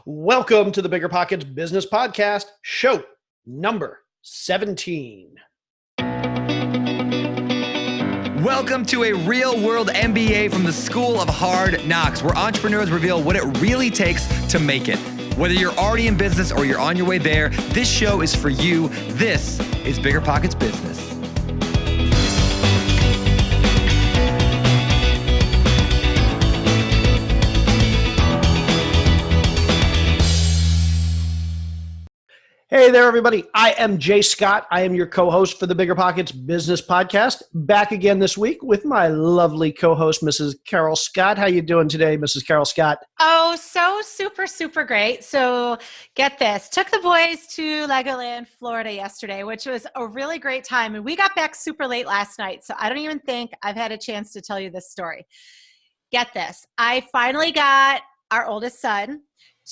Welcome to the BiggerPockets Business Podcast, show number 17. Welcome to a real-world MBA from the School of Hard Knocks, where entrepreneurs reveal what it really takes to make it. Whether you're already in business or you're on your way there, this show is for you. This is BiggerPockets Business. Hey there, everybody. I am Jay Scott. I am your co-host for the BiggerPockets Business Podcast. Back again this week with my lovely co-host, Mrs. Carol Scott. How you doing today, Mrs. Carol Scott? Oh, so super great. So get this. Took the boys to Legoland, Florida yesterday, which was a really great time. And we got back super late last night. So I don't even think I've had a chance to tell you this story. Get this. I finally got our oldest son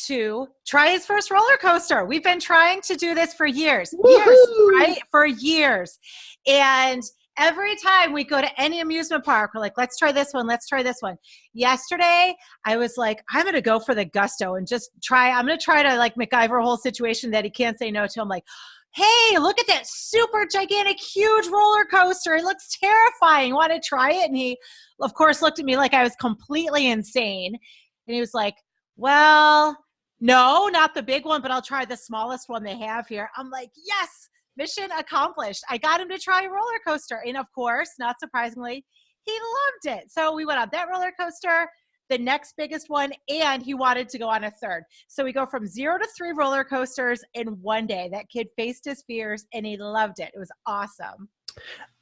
to try his first roller coaster. We've been trying to do this for years, right? For years. And every time we go to any amusement park, we're like, let's try this one. Let's try this one. Yesterday, I was like, I'm going to go for the gusto and just try. I'm going to try to like MacGyver a whole situation that he can't say no to. I'm like, hey, look at that super gigantic, huge roller coaster. It looks terrifying. Want to try it? And he, of course, looked at me like I was completely insane. And he was like, well, no, not the big one, but I'll try the smallest one they have here. I'm like, yes, mission accomplished. I got him to try a roller coaster. And of course, not surprisingly, he loved it. So we went on that roller coaster, the next biggest one, and he wanted to go on a third. So we go from 0 to 3 roller coasters in one day. That kid faced his fears and he loved it. It was awesome.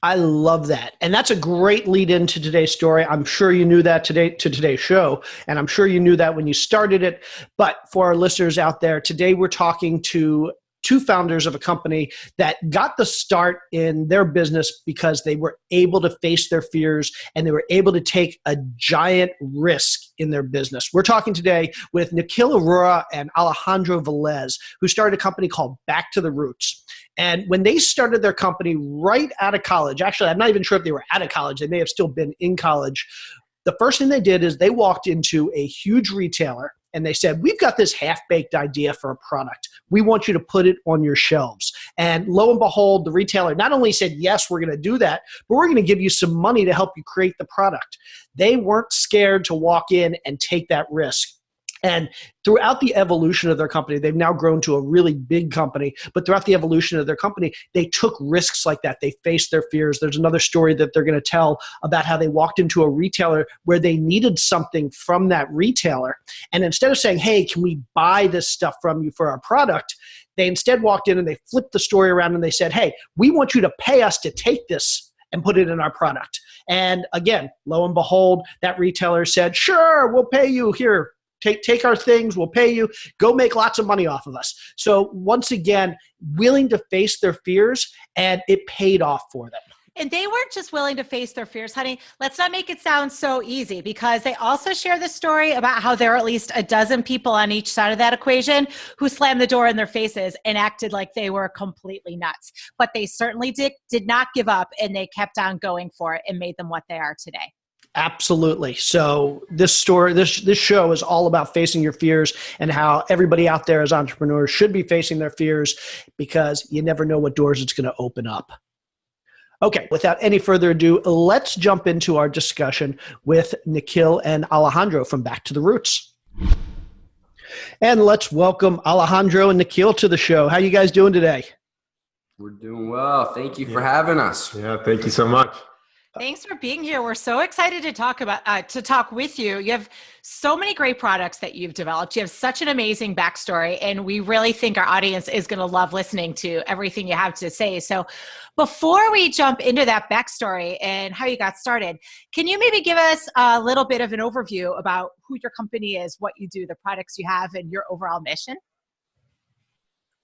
I love that. And that's a great lead into today's story. I'm sure you knew that today's show, and I'm sure you knew that when you started it. But for our listeners out there, today we're talking to two founders of a company that got the start in their business because they were able to face their fears and they were able to take a giant risk in their business. We're talking today with Nikhil Arora and Alejandro Velez, who started a company called Back to the Roots. And when they started their company right out of college, actually, I'm not even sure if they were out of college. They may have still been in college. The first thing they did is they walked into a huge retailer and they said, we've got this half-baked idea for a product. We want you to put it on your shelves. And lo and behold, the retailer not only said, yes, we're going to do that, but we're going to give you some money to help you create the product. They weren't scared to walk in and take that risk. And throughout the evolution of their company, they've now grown to a really big company, but throughout the evolution of their company, they took risks like that. They faced their fears. There's another story that they're going to tell about how they walked into a retailer where they needed something from that retailer. And instead of saying, hey, can we buy this stuff from you for our product? They instead walked in and they flipped the story around and they said, hey, we want you to pay us to take this and put it in our product. And again, lo and behold, that retailer said, sure, we'll pay you here. Take our things, we'll pay you, go make lots of money off of us. So once again, willing to face their fears, and it paid off for them. And they weren't just willing to face their fears, honey. Let's not make it sound so easy, because they also share the story about how there are at least a dozen people on each side of that equation who slammed the door in their faces and acted like they were completely nuts. But they certainly did not give up, and they kept on going for it and made them what they are today. Absolutely. So this show is all about facing your fears and how everybody out there as entrepreneurs should be facing their fears, because you never know what doors it's going to open up. Okay, without any further ado, let's jump into our discussion with Nikhil and Alejandro from Back to the Roots. And let's welcome Alejandro and Nikhil to the show. How you guys doing today? We're doing well. Thank you for having us. Yeah, thank you so much. Thanks for being here. We're so excited to talk with you. You have so many great products that you've developed. You have such an amazing backstory, and we really think our audience is going to love listening to everything you have to say. So before we jump into that backstory and how you got started, can you maybe give us a little bit of an overview about who your company is, what you do, the products you have, and your overall mission?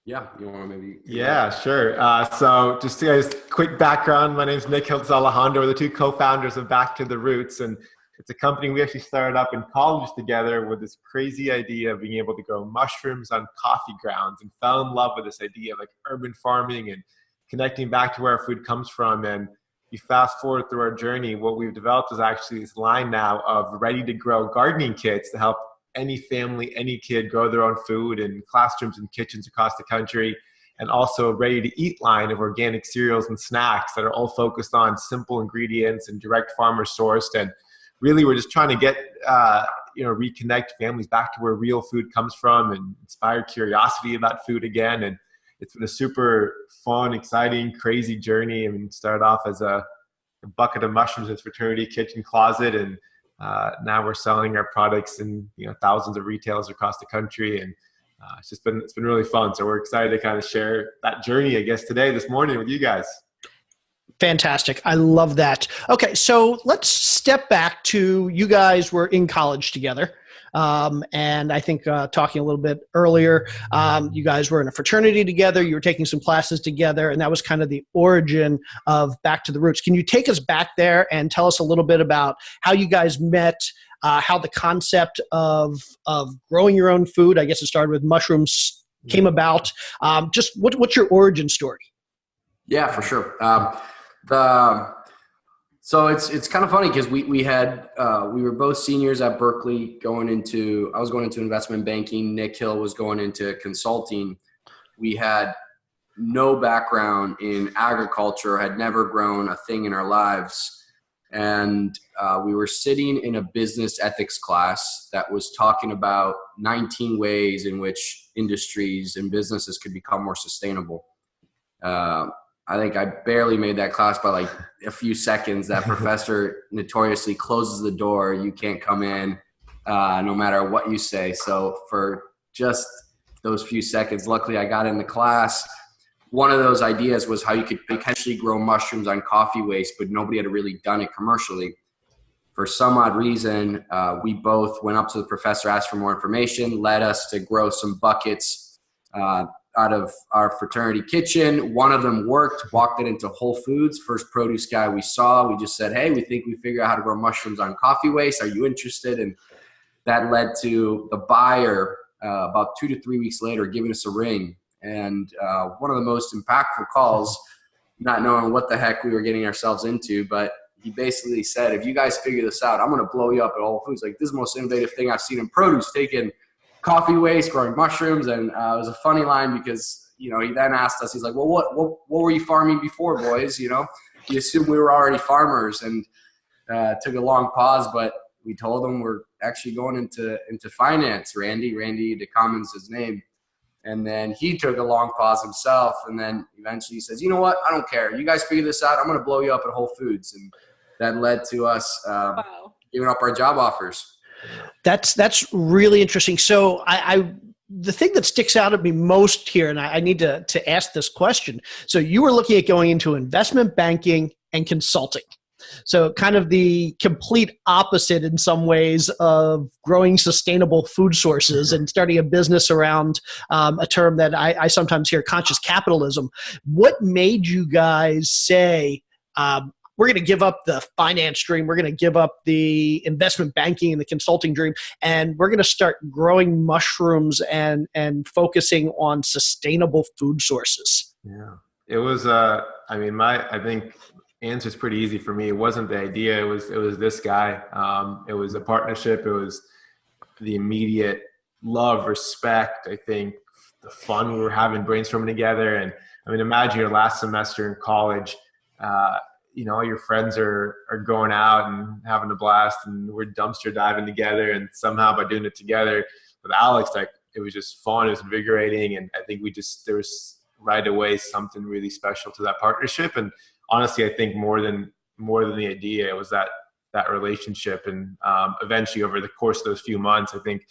Yeah, you want to maybe? Yeah, sure. So just to guys, quick background, my name is Nikhil and Alejandro. We're the two co-founders of Back to the Roots, and it's a company we actually started up in college together with this crazy idea of being able to grow mushrooms on coffee grounds, and fell in love with this idea of like urban farming and connecting back to where our food comes from. And you fast forward through our journey, what we've developed is actually this line now of ready to grow gardening kits to help any family, any kid grow their own food in classrooms and kitchens across the country, and also a ready-to-eat line of organic cereals and snacks that are all focused on simple ingredients and direct farmer sourced. And really, we're just trying to get, reconnect families back to where real food comes from and inspire curiosity about food again. And it's been a super fun, exciting, crazy journey. I mean, it started off as a bucket of mushrooms in its fraternity kitchen closet, and now we're selling our products in thousands of retailers across the country. And it's been really fun. So we're excited to kind of share that journey, I guess, this morning with you guys. Fantastic. I love that. Okay, so let's step back to, you guys were in college together. And I think talking a little bit earlier, you guys were in a fraternity together, you were taking some classes together, and that was kind of the origin of Back to the Roots. Can you take us back there and tell us a little bit about how you guys met, how the concept of growing your own food, I guess it started with mushrooms, came about? Just what's your origin story? Yeah, for sure. So it's kind of funny because we were both seniors at Berkeley I was going into investment banking. Nikhil was going into consulting. We had no background in agriculture, had never grown a thing in our lives. And we were sitting in a business ethics class that was talking about 19 ways in which industries and businesses could become more sustainable. I think I barely made that class by like a few seconds. That professor notoriously closes the door. You can't come in no matter what you say. So for just those few seconds, luckily I got in the class. One of those ideas was how you could potentially grow mushrooms on coffee waste, but nobody had really done it commercially. For some odd reason, we both went up to the professor, asked for more information, led us to grow some buckets out of our fraternity kitchen. One of them worked, walked it into Whole Foods, first produce guy we saw. We just said, hey, we think we figured out how to grow mushrooms on coffee waste. Are you interested? And that led to the buyer about 2 to 3 weeks later giving us a ring. And one of the most impactful calls, not knowing what the heck we were getting ourselves into, but he basically said, if you guys figure this out, I'm going to blow you up at Whole Foods. Like, this is the most innovative thing I've seen in produce, taking coffee waste, growing mushrooms. And it was a funny line because, he then asked us, he's like, well, what were you farming before, boys? He assumed we were already farmers, and took a long pause, but we told him we're actually going into finance. Randy DeCommon's his name. And then he took a long pause himself, and then eventually he says, you know what? I don't care. You guys figure this out. I'm going to blow you up at Whole Foods. And that led to us giving up our job offers. That's really interesting. So the thing that sticks out at me most here, and I need to ask this question. So you were looking at going into investment banking and consulting. So kind of the complete opposite in some ways of growing sustainable food sources and starting a business around a term that I sometimes hear, conscious capitalism. What made you guys say, we're going to give up the finance dream, we're going to give up the investment banking and the consulting dream, and we're going to start growing mushrooms and focusing on sustainable food sources? Yeah, it was, I think answer is pretty easy for me. It wasn't the idea. It was this guy. It was a partnership. It was the immediate love, respect. I think the fun we were having brainstorming together. And I mean, imagine your last semester in college, your friends are going out and having a blast, and we're dumpster diving together. And somehow by doing it together with Alex, like, it was just fun. It was invigorating. And I think there was right away something really special to that partnership. And honestly, I think more than the idea, it was that relationship. And eventually, over the course of those few months, I think,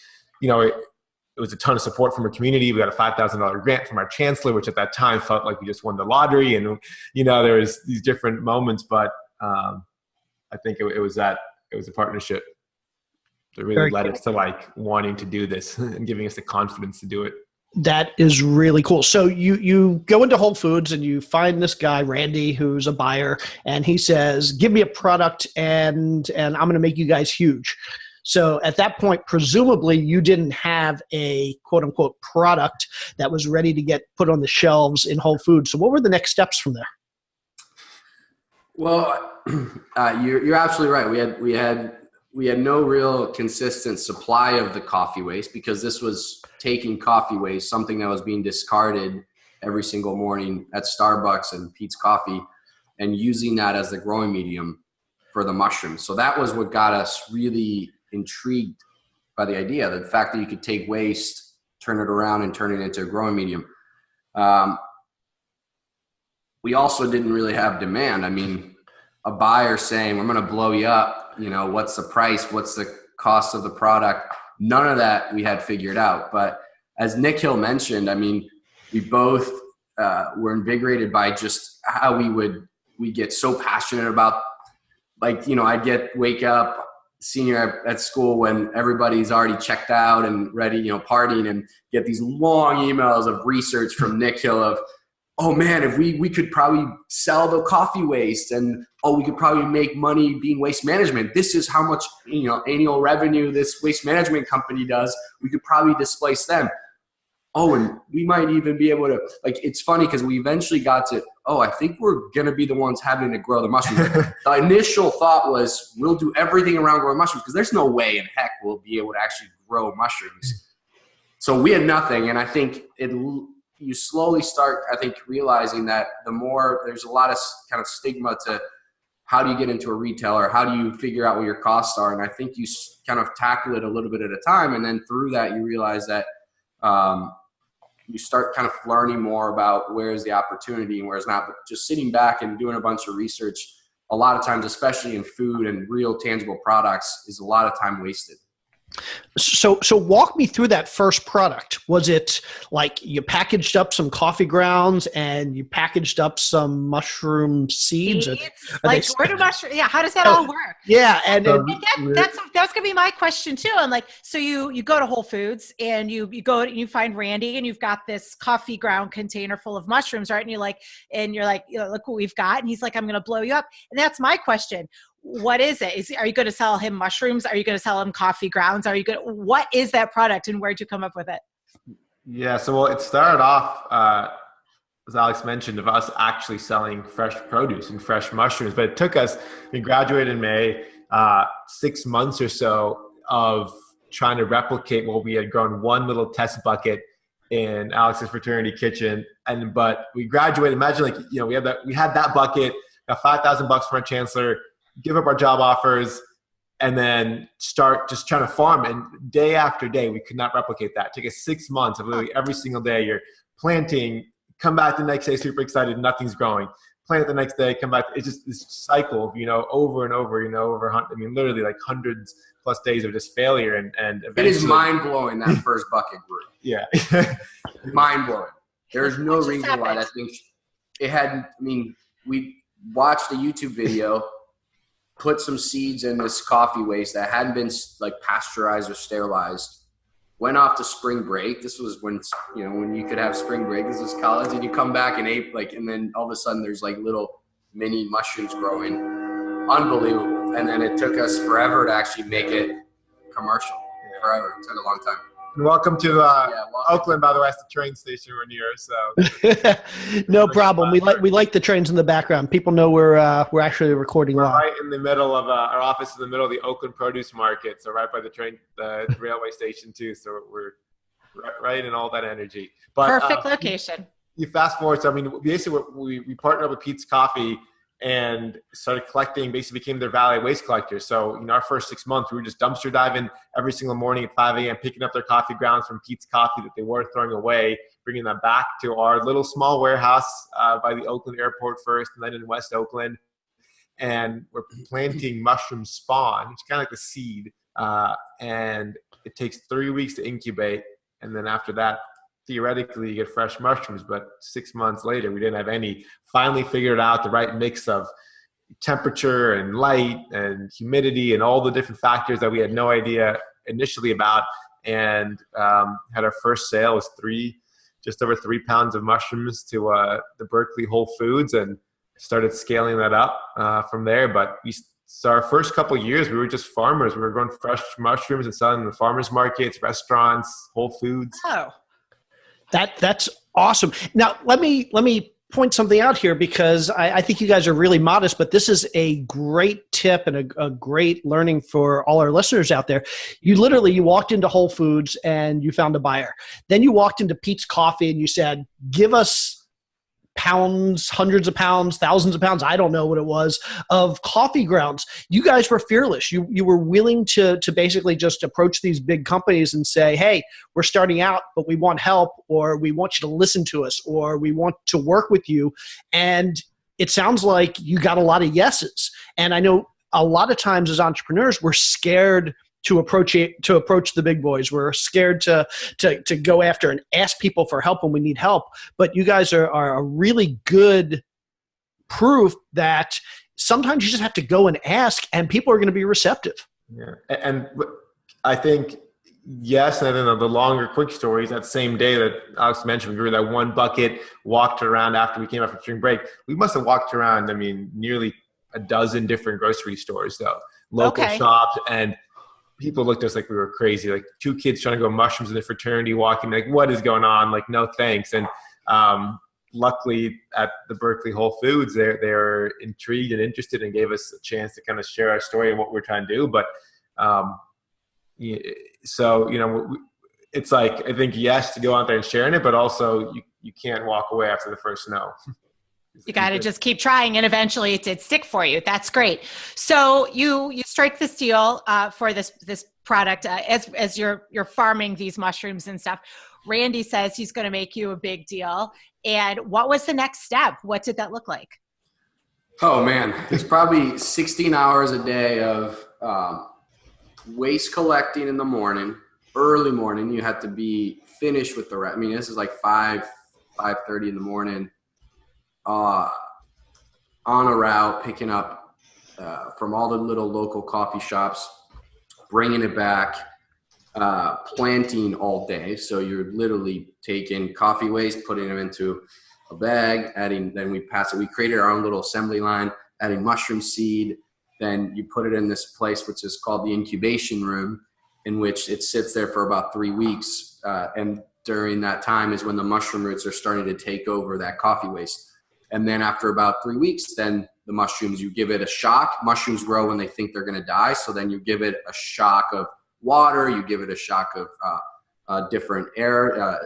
it was a ton of support from our community. We got a $5,000 grant from our chancellor, which at that time felt like we just won the lottery. And there was these different moments, but I think it was a partnership that really led us to like wanting to do this and giving us the confidence to do it. That is really cool. So you go into Whole Foods and you find this guy, Randy, who's a buyer, and he says, give me a product and I'm going to make you guys huge. So at that point, presumably you didn't have a quote unquote product that was ready to get put on the shelves in Whole Foods. So what were the next steps from there? Well, you're absolutely right. We had no real consistent supply of the coffee waste, because this was taking coffee waste, something that was being discarded every single morning at Starbucks and Pete's Coffee, and using that as the growing medium for the mushrooms. So that was what got us really intrigued by the idea, the fact that you could take waste, turn it around, and turn it into a growing medium. We also didn't really have demand. I mean, a buyer saying, "I'm going to blow you up. You know, what's the price? What's the cost of the product?" None of that we had figured out. But as Nikhil mentioned, I mean, we both were invigorated by just how we get so passionate about, like, you know, I'd wake up senior at school when everybody's already checked out and ready, you know, partying, and get these long emails of research from Nikhil of, "Oh man, if we could probably sell the coffee waste, and we could probably make money being waste management. This is how much, you know, annual revenue this waste management company does. We could probably displace them. Oh, and we might even be able to," like, it's funny because we eventually got to, I think we're going to be the ones having to grow the mushrooms. The initial thought was, we'll do everything around growing mushrooms, because there's no way in heck we'll be able to actually grow mushrooms. So we had nothing. And I think you slowly start, I think, realizing that the more, there's a lot of kind of stigma to how do you get into a retailer? How do you figure out what your costs are? And I think you kind of tackle it a little bit at a time. And then through that, you realize that you start kind of learning more about where's the opportunity and where's not. But just sitting back and doing a bunch of research, a lot of times, especially in food and real tangible products, is a lot of time wasted. So walk me through that first product. Was it like you packaged up some coffee grounds and you packaged up some mushroom seeds? Like, where do mushrooms? Yeah, how does that all work? Yeah, that's gonna be my question too. I'm like, so you go to Whole Foods and you go and you find Randy, and you've got this coffee ground container full of mushrooms, right? And you're like, you know, look what we've got. And he's like, "I'm gonna blow you up." And that's my question. What is it? Are you going to sell him mushrooms? Are you going to sell him coffee grounds? What is that product, and where'd you come up with it? Yeah, so it started off, as Alex mentioned, of us actually selling fresh produce and fresh mushrooms. But it took us, we graduated in May, 6 months or so of trying to replicate what we had grown, one little test bucket in Alex's fraternity kitchen. But we graduated, imagine, like, you know, we had that bucket, got $5,000 from our chancellor, give up our job offers, and then start just trying to farm. And day after day, we could not replicate that. It took us 6 months of literally every single day. You're planting, come back the next day, super excited, nothing's growing. Plant it the next day, come back. It's just this cycle of, you know, over and over, you know, literally like hundreds plus days of just failure. And eventually, it is mind blowing, that first bucket grew. Yeah. Mind blowing. There's no reason why that thing, it hadn't, I mean, we watched a YouTube video, put some seeds in this coffee waste that hadn't been like pasteurized or sterilized, went off to spring break. This was when, you know, when you could have spring break. This was college, and you come back and ate, like, and then all of a sudden there's like little mini mushrooms growing. Unbelievable. And then it took us forever to actually make it commercial. Forever. It took a long time. And welcome to Oakland, by the way. That's the train station we're near. So no problem. We like the trains in the background. People know we're actually recording live. Right in the middle of our office, in the middle of the Oakland produce market. So right by the railway station too. So we're right in all that energy. But perfect location. You fast forward. So I mean, basically we partnered up with Pete's Coffee and started collecting, basically became their valet waste collectors. So, you know, our first 6 months, we were just dumpster diving every single morning at 5 a.m., picking up their coffee grounds from Pete's Coffee that they were throwing away, bringing them back to our little small warehouse by the Oakland airport first, and then in West Oakland. And we're planting mushroom spawn, which is kind of like the seed. And it takes 3 weeks to incubate. And then after that, theoretically, you get fresh mushrooms, but 6 months later, we didn't have any. Finally figured out the right mix of temperature and light and humidity and all the different factors that we had no idea initially about, and had our first sale was just over 3 pounds of mushrooms to the Berkeley Whole Foods, and started scaling that up from there. But so our first couple of years, we were just farmers. We were growing fresh mushrooms and selling them in farmers markets, restaurants, Whole Foods. Oh. That's awesome. Now let me point something out here because I think you guys are really modest, but this is a great tip and a great learning for all our listeners out there. You walked into Whole Foods and you found a buyer. Then you walked into Pete's Coffee and you said, give us pounds, hundreds of pounds, thousands of pounds, I don't know what it was, of coffee grounds. You guys were fearless. You were willing to basically just approach these big companies and say, hey, we're starting out, but we want help, or we want you to listen to us, or we want to work with you. And it sounds like you got a lot of yeses. And I know a lot of times as entrepreneurs, we're scared to approach the big boys. We're scared to go after and ask people for help when we need help. But you guys are a really good proof that sometimes you just have to go and ask, and people are going to be receptive. Yeah, and I think yes, and then the longer quick stories. That same day that Alex mentioned, we grew that one bucket, walked around after we came out from spring break. We must have walked around, nearly a dozen different grocery stores, though, local shops, and people looked at us like we were crazy, like two kids trying to go mushrooms in the fraternity, walking like, what is going on? Like, no thanks. And luckily at the Berkeley Whole Foods, they were intrigued and interested and gave us a chance to kind of share our story and what we're trying to do. But so, it's like, I think yes to go out there and sharing it, but also you can't walk away after the first no. You got to just keep trying, and eventually it did stick for you. That's great. So you strike this deal for this product as you're farming these mushrooms and stuff. Randy says he's going to make you a big deal. And what was the next step? What did that look like? Oh man, it's probably 16 hours a day of waste collecting in the morning, early morning. You have to be finished with the rest. This is like 5:30 in the morning. On a route, picking up from all the little local coffee shops, bringing it back, planting all day. So you're literally taking coffee waste, putting them into a bag, then we pass it. We created our own little assembly line, adding mushroom seed. Then you put it in this place, which is called the incubation room, in which it sits there for about 3 weeks. And during that time is when the mushroom roots are starting to take over that coffee waste. And then after about 3 weeks, then the mushrooms, you give it a shock. Mushrooms grow when they think they're going to die. So then you give it a shock of water. You give it a shock of different air,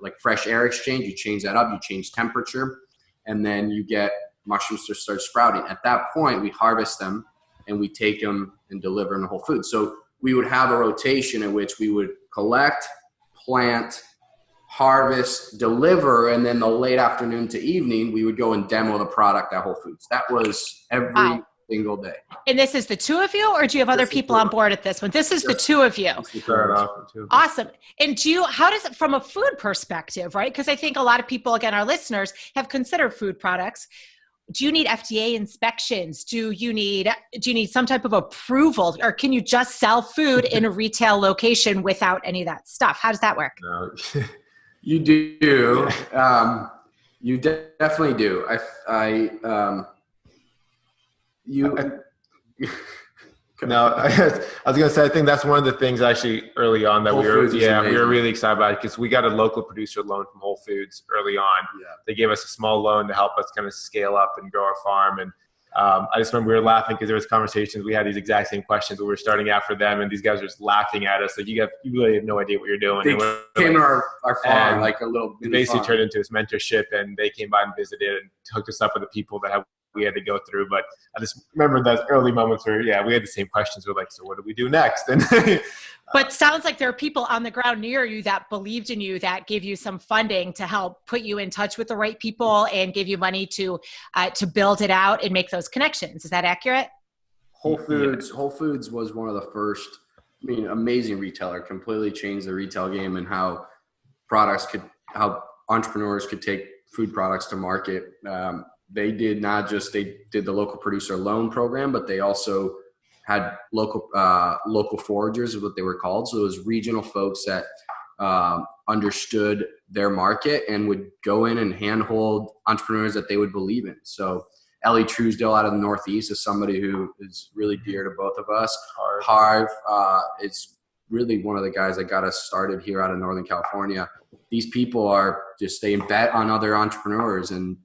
like fresh air exchange. You change that up. You change temperature. And then you get mushrooms to start sprouting. At that point, we harvest them and we take them and deliver them to Whole Foods. So we would have a rotation in which we would collect, plant, harvest, deliver, and then the late afternoon to evening, we would go and demo the product at Whole Foods. That was every single day. And this is the two of you, or do you have other people on board at this one? This is the two of you. Awesome. And how does it, from a food perspective, right? Because I think a lot of people, again, our listeners, have considered food products. Do you need FDA inspections? Do you need some type of approval, or can you just sell food in a retail location without any of that stuff? How does that work? No. You do. You definitely do. No, I was going to say, I think that's one of the things actually early on that we were really excited about, because we got a local producer loan from Whole Foods early on. Yeah. They gave us a small loan to help us kind of scale up and grow our farm. And I just remember we were laughing because there was conversations. We had these exact same questions when we were starting out for them, and these guys were just laughing at us. Like, you really have no idea what you're doing. They came to our farm, like a little bit. Basically turned into this mentorship, and they came by and visited and hooked us up with the people that we had to go through. But I just remember those early moments where, we had the same questions. We're like, so what do we do next? And but sounds like there are people on the ground near you that believed in you, that gave you some funding to help put you in touch with the right people and give you money to build it out and make those connections. Is that accurate? Whole Foods was one of the first, amazing retailer, completely changed the retail game and how entrepreneurs could take food products to market. They did the local producer loan program, but they also had local foragers is what they were called. So it was regional folks that understood their market and would go in and handhold entrepreneurs that they would believe in. So Ellie Truesdale out of the Northeast is somebody who is really dear to both of us. Harv is really one of the guys that got us started here out of Northern California. These people they bet on other entrepreneurs, and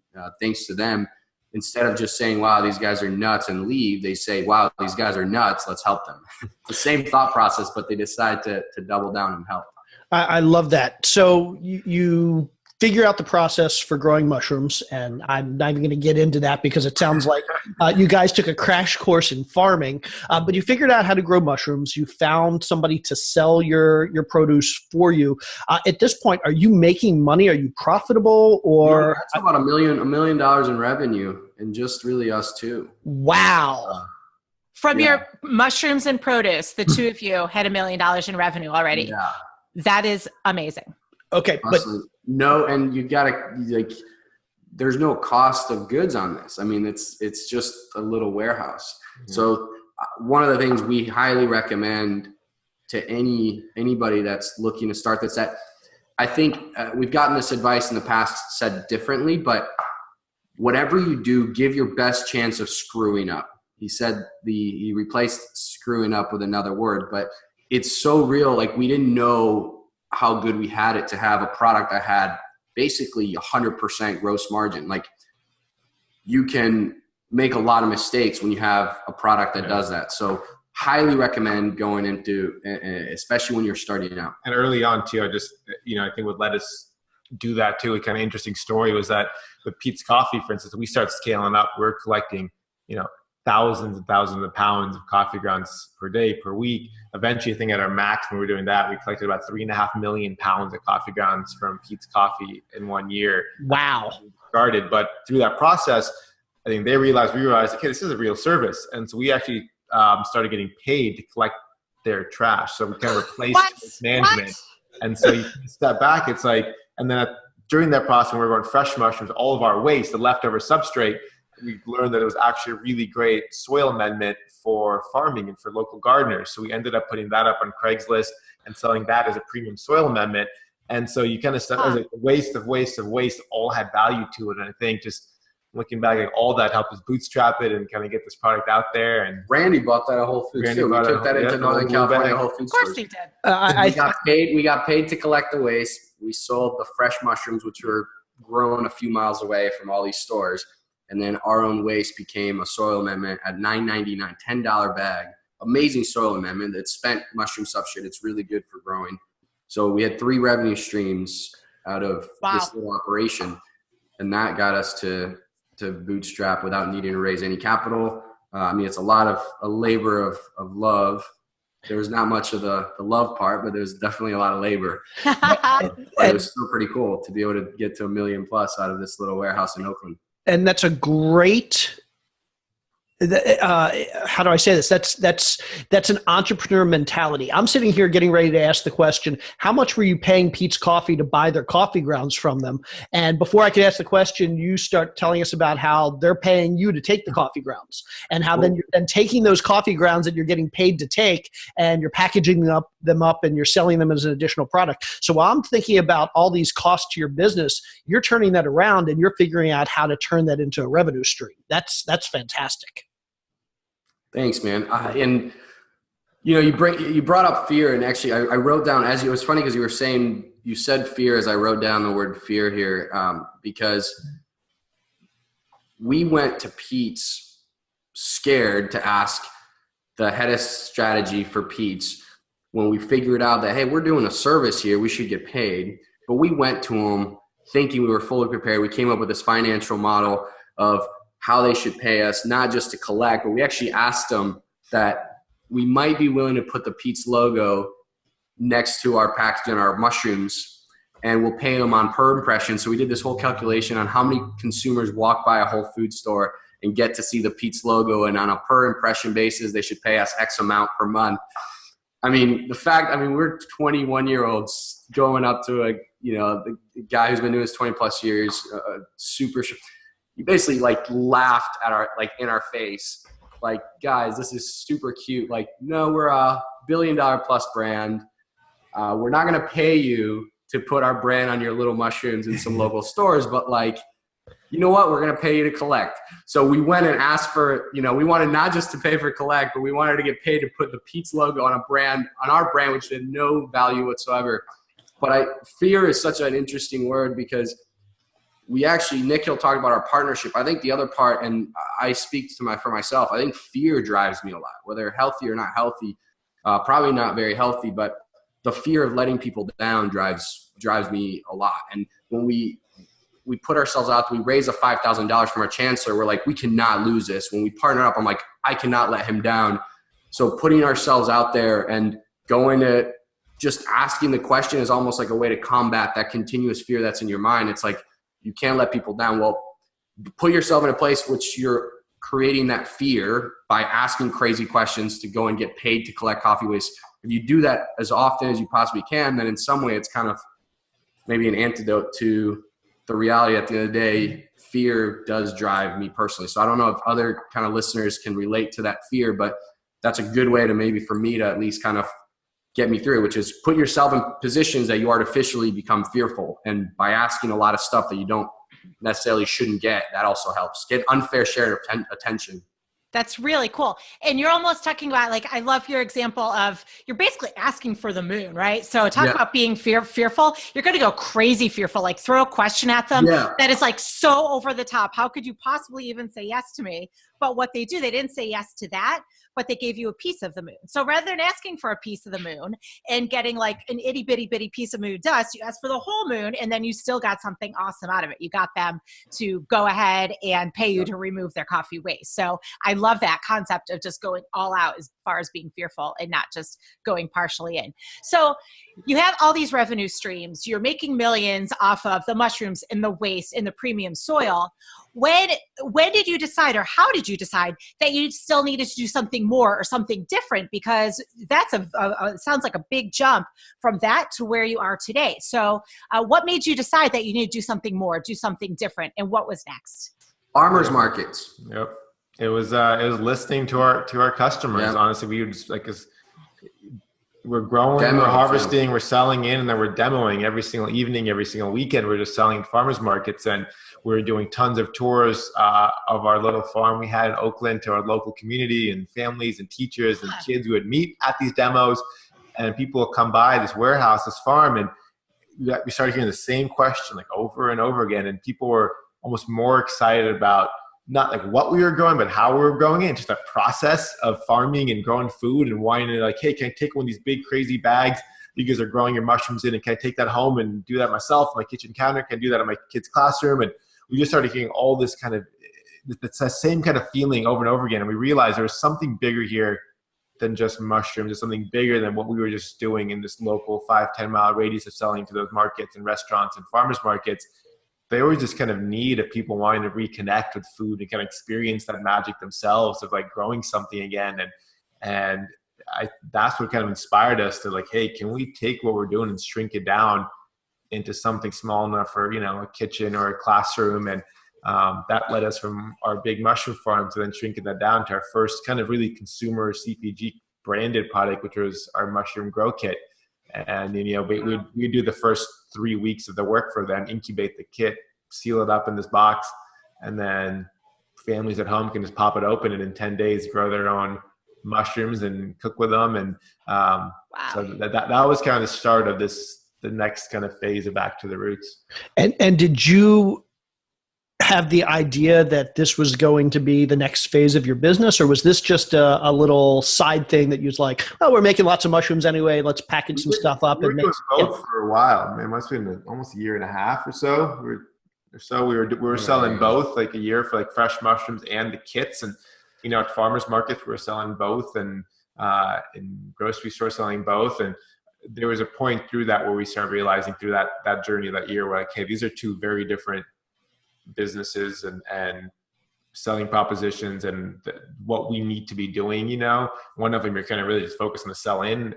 thanks to them, instead of just saying, wow, these guys are nuts and leave, they say, wow, these guys are nuts, let's help them. The same thought process, but they decide to double down and help. I love that. So you figure out the process for growing mushrooms, and I'm not even going to get into that because it sounds like you guys took a crash course in farming, but you figured out how to grow mushrooms. You found somebody to sell your produce for you. At this point, are you making money? Are you profitable? Or that's about $1 million in revenue, and just really us two. Wow. From your mushrooms and produce, the two of you had $1 million in revenue already. Yeah. That is amazing. Okay. Awesome. But no, and you gotta, like, there's no cost of goods on this. I mean, it's just a little warehouse. Mm-hmm. So one of the things we highly recommend to anybody that's looking to start this, that I think we've gotten this advice in the past said differently, but whatever you do, give your best chance of screwing up. He replaced screwing up with another word, but it's so real. Like, we didn't know how good we had it to have a product that had basically 100% gross margin. Like, you can make a lot of mistakes when you have a product that does that. So highly recommend going into, especially when you're starting out. And early on too, I think what let us do that too, a kind of interesting story was that with Pete's Coffee, for instance, we start scaling up, we're collecting, thousands and thousands of pounds of coffee grounds per day, per week. Eventually, I think at our max, when we were doing that, we collected about 3.5 million pounds of coffee grounds from Pete's Coffee in 1 year. Wow. Started, but through that process, I think we realized, okay, this is a real service. And so we actually started getting paid to collect their trash. So we kind of replaced management. And so you step back, it's like, and then during that process, when we were growing fresh mushrooms, all of our waste, the leftover substrate, we learned that it was actually a really great soil amendment for farming and for local gardeners. So we ended up putting that up on Craigslist and selling that as a premium soil amendment. And so you kind of start as like waste of waste all had value to it. And I think just looking back, like, all that helped us bootstrap it and kind of get this product out there. And Randy bought that at Whole Foods too. We took that into Northern California Whole Foods. Of course he did. We got paid to collect the waste. We sold the fresh mushrooms, which were grown a few miles away from all these stores. And then our own waste became a soil amendment at $9.99, $10 bag. Amazing soil amendment. It's spent mushroom substrate. It's really good for growing. So we had 3 revenue streams out of this little operation. And that got us to bootstrap without needing to raise any capital. I mean, it's a lot of a labor of love. There was not much of the love part, but there's definitely a lot of labor. But it was still pretty cool to be able to get to $1 million+ out of this little warehouse in Oakland. And that's a great, how do I say this? That's an entrepreneur mentality. I'm sitting here getting ready to ask the question, how much were you paying Pete's Coffee to buy their coffee grounds from them? And before I could ask the question, you start telling us about how they're paying you to take the coffee grounds, and how then you're then taking those coffee grounds that you're getting paid to take, and you're packaging them up and you're selling them as an additional product. So while I'm thinking about all these costs to your business, you're turning that around and you're figuring out how to turn that into a revenue stream. That's fantastic. Thanks, man. And you brought up fear, and actually I wrote down, it was funny because you said fear as I wrote down the word fear here, because we went to Pete's scared to ask the head of strategy for Pete's when we figured out that, hey, we're doing a service here, we should get paid. But we went to him thinking we were fully prepared. We came up with this financial model of how they should pay us, not just to collect, but we actually asked them that we might be willing to put the Pete's logo next to our package and our mushrooms, and we'll pay them on per impression. So we did this whole calculation on how many consumers walk by a Whole Foods store and get to see the Pete's logo, and on a per impression basis, they should pay us X amount per month. I mean, we're 21-year-olds going up to the guy who's been doing this 20 plus years, he basically laughed at in our face, like, guys, this is super cute. Like, no, we're a $1 billion+ brand. We're not going to pay you to put our brand on your little mushrooms in some local stores, but you know what? We're going to pay you to collect. So we went and asked for, we wanted not just to pay for collect, but we wanted to get paid to put the Pete's logo on our brand, which had no value whatsoever. But fear is such an interesting word, because Nikhil talked about our partnership. I think the other part, and I speak for myself, I think fear drives me a lot, whether healthy or not healthy, probably not very healthy, but the fear of letting people down drives me a lot. And when we put ourselves out, we raise a $5,000 from our chancellor. We're like, we cannot lose this. When we partner up, I'm like, I cannot let him down. So putting ourselves out there and going to just asking the question is almost like a way to combat that continuous fear that's in your mind. It's like, you can't let people down. Well, put yourself in a place which you're creating that fear by asking crazy questions to go and get paid to collect coffee waste. If you do that as often as you possibly can, then in some way it's kind of maybe an antidote to the reality. At the end of the day, fear does drive me personally. So I don't know if other kind of listeners can relate to that fear, but that's a good way to maybe for me to at least kind of get me through, which is put yourself in positions that you artificially become fearful. And by asking a lot of stuff that you don't necessarily shouldn't get, that also helps. Get unfair share of attention. That's really cool. And you're almost talking about, like, I love your example of, you're basically asking for the moon, right? So talk about being fearful. You're going to go crazy fearful, like throw a question at them that is like so over the top. How could you possibly even say yes to me? But what they do, they didn't say yes to that, but they gave you a piece of the moon. So rather than asking for a piece of the moon and getting like an itty bitty bitty piece of moon dust, you asked for the whole moon, and then you still got something awesome out of it. You got them to go ahead and pay you to remove their coffee waste. So I love that concept of just going all out as far as being fearful and not just going partially in. So you have all these revenue streams. You're making millions off of the mushrooms and the waste in the premium soil. When did you decide, or how did you decide that you still needed to do something more or something different? Because that's it sounds like a big jump from that to where you are today. So what made you decide that you need to do something more, do something different, and what was next? Farmers markets. Yep. It was listening to our customers. Yep. Honestly, we would just we're growing, we're harvesting, we're selling in, and then we're demoing every single evening, every single weekend. We're just selling at farmers markets, and we're doing tons of tours of our little farm we had in Oakland to our local community and families and teachers and kids who would meet at these demos, and people would come by this warehouse, this farm, and we started hearing the same question like over and over again, and people were almost more excited about not like what we were growing, but how we were growing it, just that process of farming and growing food, and wanting to like, hey, can I take one of these big crazy bags you guys are growing your mushrooms in, and can I take that home and do that myself on my kitchen counter? Can I do that in my kid's classroom? And we just started hearing all this kind of, it's that same kind of feeling over and over again. And we realized there was something bigger here than just mushrooms. There's something bigger than what we were just doing in this local 5-10 mile radius of selling to those markets and restaurants and farmers markets. They always just kind of need of people wanting to reconnect with food and kind of experience that magic themselves of like growing something again. And that's what kind of inspired us to like, hey, can we take what we're doing and shrink it down into something small enough for, a kitchen or a classroom? And that led us from our big mushroom farm to then shrinking that down to our first kind of really consumer CPG branded product, which was our mushroom grow kit. And we'd do the first 3 weeks of the work for them, incubate the kit, seal it up in this box, and then families at home can just pop it open and in 10 days grow their own mushrooms and cook with them. And so that was kind of the start of the next kind of phase of Back to the Roots. And did you have the idea that this was going to be the next phase of your business, or was this just a little side thing that you was like, oh, we're making lots of mushrooms anyway, let's package some stuff up and mix both for a while? It must have been almost a year and a half or so. We were selling both, like a year for like fresh mushrooms and the kits, and at farmers markets we were selling both, and in grocery stores selling both. And there was a point through that where we started realizing through that journey that year, we're like, hey, these are two very different businesses and selling propositions and what we need to be doing. One of them you're kind of really just focused on the sell in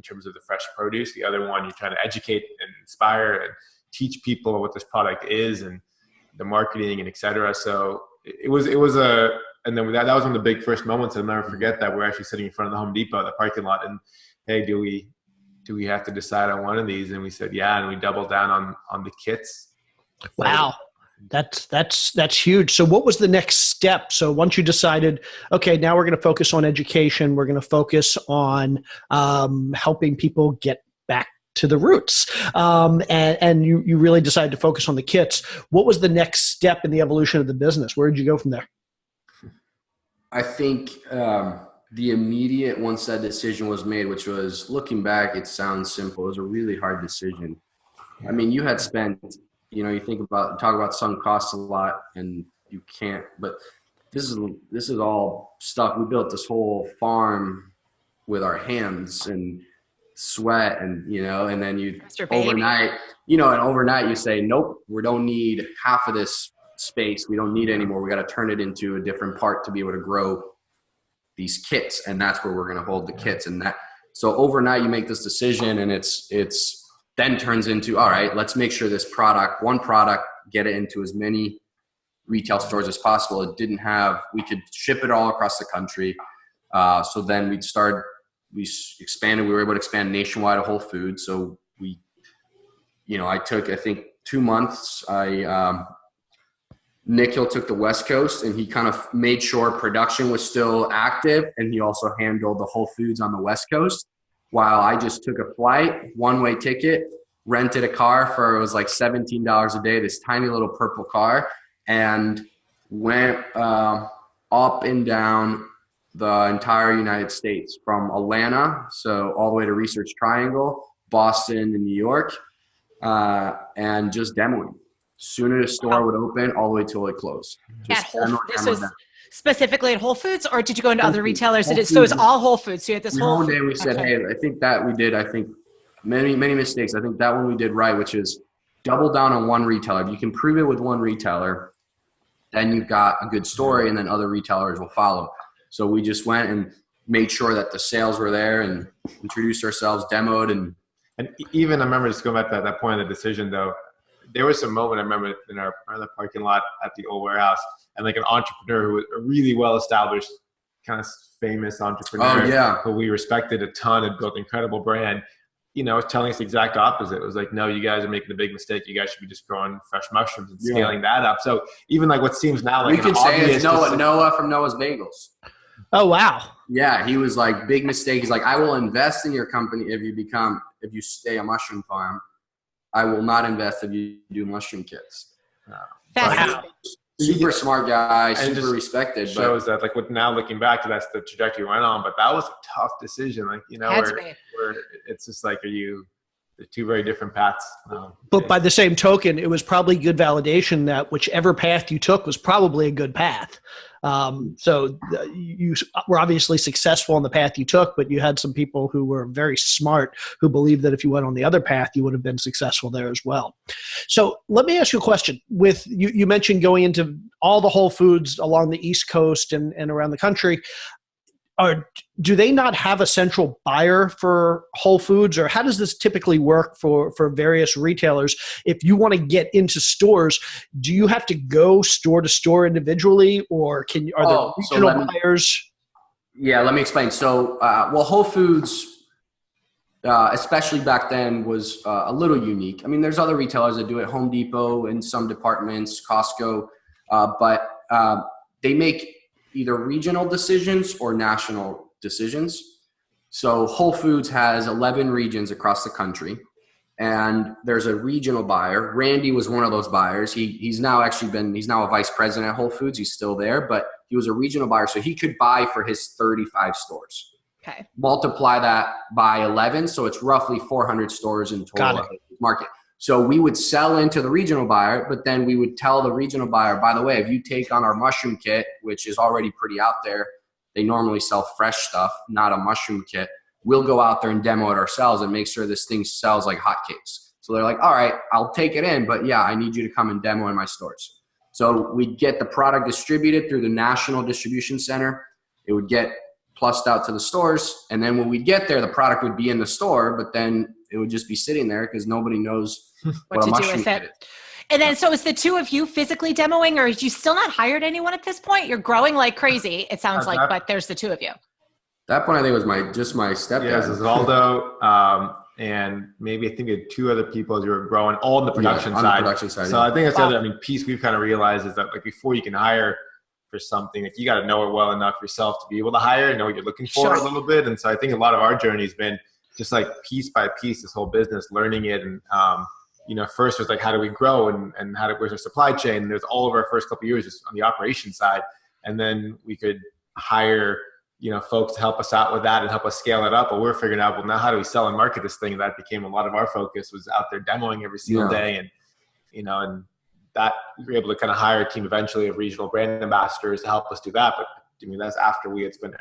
terms of the fresh produce. The other one you're trying to educate and inspire and teach people what this product is and the marketing and et cetera. So it was and then that was one of the big first moments. I'll never forget that we're actually sitting in front of the Home Depot, the parking lot, and hey, do we have to decide on one of these? And we said, yeah. And we doubled down on the kits. Wow. That's huge. So what was the next step? So once you decided, okay, now we're going to focus on education, we're going to focus on helping people get back to the roots. And you really decided to focus on the kits. What was the next step in the evolution of the business? Where did you go from there? I think the immediate, once that decision was made, which was, looking back, it sounds simple. It was a really hard decision. I mean, you had spent, you talk about sunk costs a lot, and you can't, but this is all stuff. We built this whole farm with our hands and sweat, and and then you overnight you say, nope, we don't need half of this space, we don't need it anymore, we got to turn it into a different part to be able to grow these kits, and that's where we're going to hold the kits. And that, so overnight you make this decision, and it's then turns into, all right, let's make sure this one product, get it into as many retail stores as possible. We could ship it all across the country. So then we expanded, we were able to expand nationwide to Whole Foods. So I took, I think, 2 months. Nikhil took the West Coast, and he kind of made sure production was still active, and he also handled the Whole Foods on the West Coast, while I just took a flight, one-way ticket, rented a car for, it was like $17 a day, this tiny little purple car, and went up and down the entire United States, from Atlanta, so all the way to Research Triangle, Boston, and New York, and just demoing. Sooner the store would open, all the way till it closed. This was specifically at Whole Foods, or did you go into other retailers? So it's all Whole Foods. So you had this whole day. We said, hey, I think that we did. I think many mistakes. I think that one we did right, which is double down on one retailer. If you can prove it with one retailer, then you've got a good story, and then other retailers will follow. So we just went and made sure that the sales were there, and introduced ourselves, demoed, and even I remember, just going back to that point of the decision, though. There was a moment I remember in our parking lot at the old warehouse, and like an entrepreneur who was a really well-established, kind of famous entrepreneur who we respected a ton, had built an incredible brand, was telling us the exact opposite. It was like, no, you guys are making a big mistake. You guys should be just growing fresh mushrooms and scaling that up. So even like what seems now like we could say it's Noah from Noah's Bagels. Oh, wow. Yeah, he was like, big mistake. He's like, I will invest in your company if you stay a mushroom farm. I will not invest if you do mushroom kits. Wow. Super smart guy, super respected. Shows that, like, now looking back, that's the trajectory we went on. But that was a tough decision. Like, where it's just like, they're two very different paths. But by the same token, it was probably good validation that whichever path you took was probably a good path. So you were obviously successful on the path you took, but you had some people who were very smart who believed that if you went on the other path, you would have been successful there as well. So let me ask you a question. With you mentioned going into all the Whole Foods along the East Coast and around the country. Do they not have a central buyer for Whole Foods, or how does this typically work for various retailers? If you want to get into stores, do you have to go store to store individually, or are there regional buyers? Yeah, let me explain. So, Whole Foods, especially back then, was a little unique. I mean, there's other retailers that do it, Home Depot in some departments, Costco, but they make either regional decisions or national decisions. So Whole Foods has 11 regions across the country, and there's a regional buyer. Randy was one of those buyers. He's now a vice president at Whole Foods. He's still there, but he was a regional buyer. So he could buy for his 35 stores. Okay. Multiply that by 11. So it's roughly 400 stores in total market. So we would sell into the regional buyer, but then we would tell the regional buyer, by the way, if you take on our mushroom kit, which is already pretty out there, they normally sell fresh stuff, not a mushroom kit. We'll go out there and demo it ourselves and make sure this thing sells like hotcakes. So they're like, all right, I'll take it in, but yeah, I need you to come and demo in my stores. So we'd get the product distributed through the national distribution center. It would get plussed out to the stores. And then when we get there, the product would be in the store, but then it would just be sitting there because nobody knows what to do with it. And then, so is the two of you physically demoing, or is you still not hired anyone at this point? You're growing like crazy, it sounds like, but there's the two of you. That point, I think, was my stepdad. Yes, Osvaldo, and maybe I think we had two other people as you were growing, all on the production side. So I think that's the other piece we've kind of realized is that, like, before you can hire for something, like, you got to know it well enough yourself to be able to hire and know what you're looking for a little bit. And so I think a lot of our journey has been just like piece by piece, this whole business, learning it. And, first was like, how do we grow and where's our supply chain? And there's all of our first couple of years just on the operation side. And then we could hire, folks to help us out with that and help us scale it up. But we're figuring out, well, now how do we sell and market this thing? And that became a lot of our focus, was out there demoing every single day. And, and that we were able to kind of hire a team eventually of regional brand ambassadors to help us do that. But that's after we had spent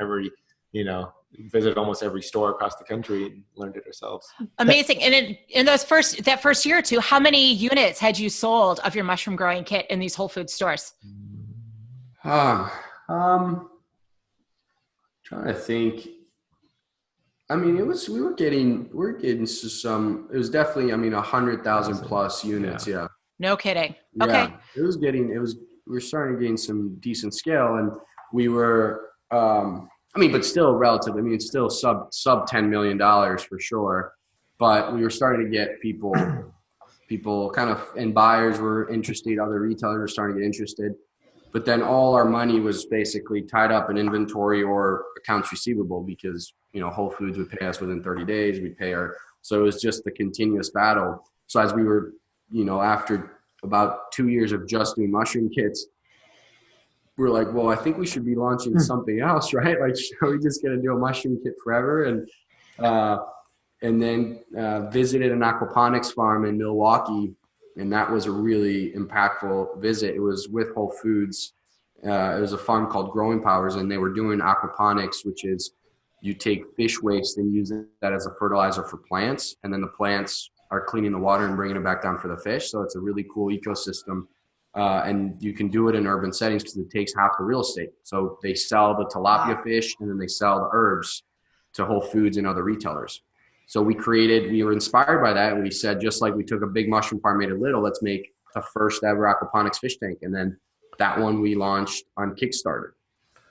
visited almost every store across the country and learned it ourselves. Amazing. And in that first year or two, how many units had you sold of your mushroom growing kit in these Whole Foods stores? Trying to think. I mean, we were getting some, it was definitely, 100,000 plus units. Yeah. No kidding. Okay. Yeah, we were starting to gain some decent scale, and we were, but still relatively, it's still sub $10 million for sure, but we were starting to get people kind of, and buyers were interested, other retailers were starting to get interested, but then all our money was basically tied up in inventory or accounts receivable because, Whole Foods would pay us within 30 days, so it was just the continuous battle. So as we were, after about 2 years of just doing mushroom kits, we're like, well, I think we should be launching something else, right? Like, are we just going to do a mushroom kit forever? And then visited an aquaponics farm in Milwaukee, and that was a really impactful visit. It was with Whole Foods. It was a farm called Growing Powers, and they were doing aquaponics, which is you take fish waste and use that as a fertilizer for plants, and then the plants are cleaning the water and bringing it back down for the fish. So it's a really cool ecosystem. And you can do it in urban settings because it takes half the real estate. So they sell the tilapia fish, and then they sell the herbs to Whole Foods and other retailers. So we were inspired by that. And we said, just like we took a big mushroom farm, made it little, let's make the first ever aquaponics fish tank. And then that one we launched on Kickstarter.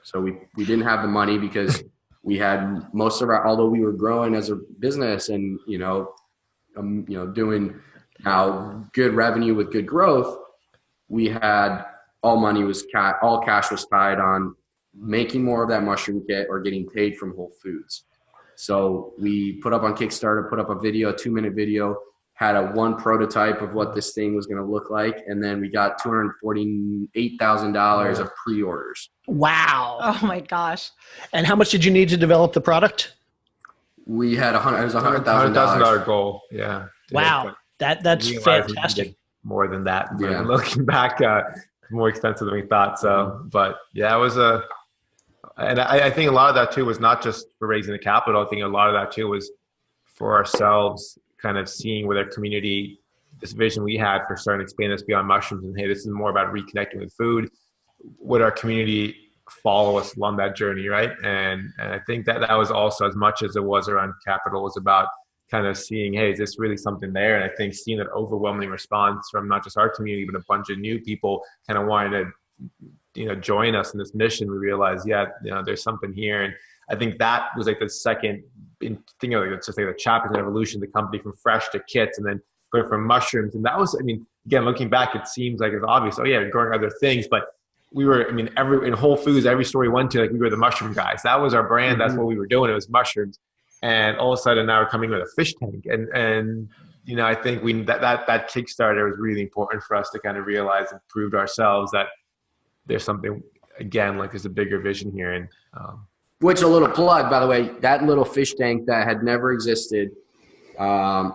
So we didn't have the money because we had most of although we were growing as a business and, doing now good revenue with good growth, we had all cash was tied on making more of that mushroom kit or getting paid from Whole Foods. So we put up on Kickstarter, put up a 2-minute video, had one prototype of what this thing was going to look like. And then we got $248,000 of pre-orders. Wow. Oh my gosh. And how much did you need to develop the product? We had it was $100,000 goal. Yeah. Wow. That's fantastic. More than that. Yeah. Looking back, more expensive than we thought. So, but yeah, it was and I think a lot of that too was not just for raising the capital. I think a lot of that too was for ourselves, kind of seeing with our community, this vision we had for starting to expand this beyond mushrooms. And hey, this is more about reconnecting with food. Would our community follow us along that journey, right? And I think that was also, as much as it was around capital, was about kind of seeing, hey, is this really something there? And I think seeing that overwhelming response from not just our community, but a bunch of new people kind of wanting to, join us in this mission, we realized, there's something here. And I think that was like the second thing, it's just like the chapter in the evolution of the company, from fresh to kits, and then going from mushrooms. And that was, again, looking back, it seems like it's obvious, growing other things, but we were, in Whole Foods, every store we went to, like, we were the mushroom guys. That was our brand. Mm-hmm. That's what we were doing. It was mushrooms. And all of a sudden now we're coming with a fish tank. And I think that Kickstarter was really important for us to kind of realize and prove to ourselves that there's something, again, like there's a bigger vision here. And which, a little plug, by the way, that little fish tank that had never existed, 5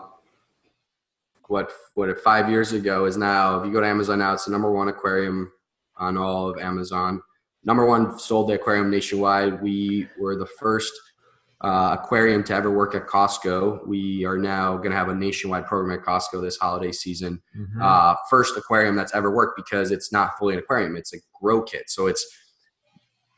years ago, is now, if you go to Amazon now, it's the #1 aquarium on all of Amazon. #1 sold the aquarium nationwide. We were the first aquarium to ever work at Costco. We are now going to have a nationwide program at Costco this holiday season. Mm-hmm. First aquarium that's ever worked, because it's not fully an aquarium. It's a grow kit. So it's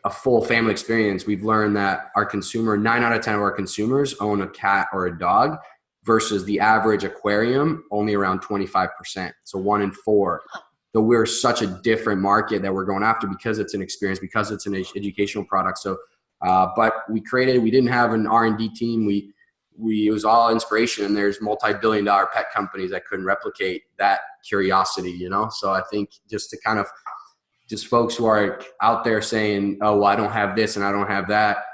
a full family experience. We've learned that our 9 out of 10 of our consumers own a cat or a dog, versus the average aquarium only around 25%. So 1 in 4. So we're such a different market that we're going after, because it's an experience, because it's an educational product. So but we didn't have an R&D team. It was all inspiration, and there's multi-billion-dollar pet companies that couldn't replicate that curiosity, So I think just to kind of, just folks who are out there saying, oh, well, I don't have this and I don't have that,